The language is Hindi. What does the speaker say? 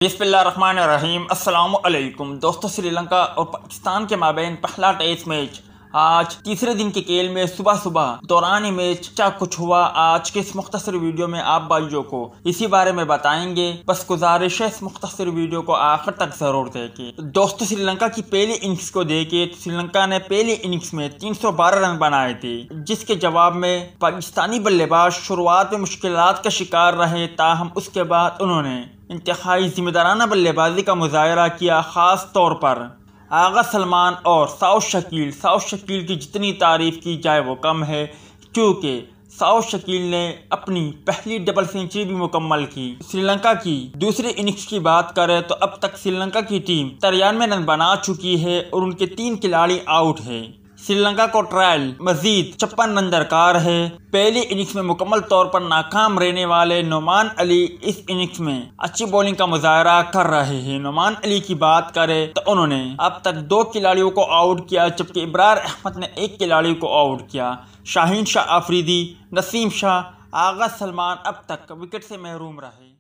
बिस्मिल्लाहिर्रहमानिर्रहीम। अस्सलामु अलैकुम दोस्तों, श्रीलंका और पाकिस्तान के माबैन पहला टेस्ट मैच आज तीसरे दिन के खेल में सुबह सुबह दौरान मैच क्या कुछ हुआ, आज के इस मुख्तसर वीडियो में आप भाइयों को इसी बारे में बताएंगे। बस गुजारिश है इस मुख्तसर वीडियो को आखिर तक जरूर देखें। दोस्तों, श्रीलंका की पहली इनिंग्स को देखें तो श्रीलंका ने पहली इनिंग्स में 312 रन बनाए थे, जिसके जवाब में पाकिस्तानी बल्लेबाज शुरुआत में मुश्किलात का शिकार रहे। ताहम उसके बाद उन्होंने इंतहाई जिम्मेदाराना बल्लेबाजी का मुजाहरा किया। खास तौर पर आगा सलमान और साउथ शकील की जितनी तारीफ की जाए वो कम है, क्योंकि साउथ शकील ने अपनी पहली डबल सेंचुरी भी मुकम्मल की। श्रीलंका की दूसरी इनिंग्स की बात करें तो अब तक श्रीलंका की टीम 93 रन बना चुकी है और उनके 3 खिलाड़ी आउट है। श्रीलंका को ट्रायल मजीद 56 रन दरकार है। पहली इनिंग्स में मुकम्मल तौर पर नाकाम रहने वाले नोमान अली इस इनिंग्स में अच्छी बॉलिंग का मुजाहरा कर रहे हैं। नोमान अली की बात करें तो उन्होंने अब तक 2 खिलाड़ियों को आउट किया, जबकि इब्रार अहमद ने 1 खिलाड़ी को आउट किया। शाहीन शाह अफरीदी, नसीम शाह, आगा सलमान अब तक विकेट से महरूम रहे।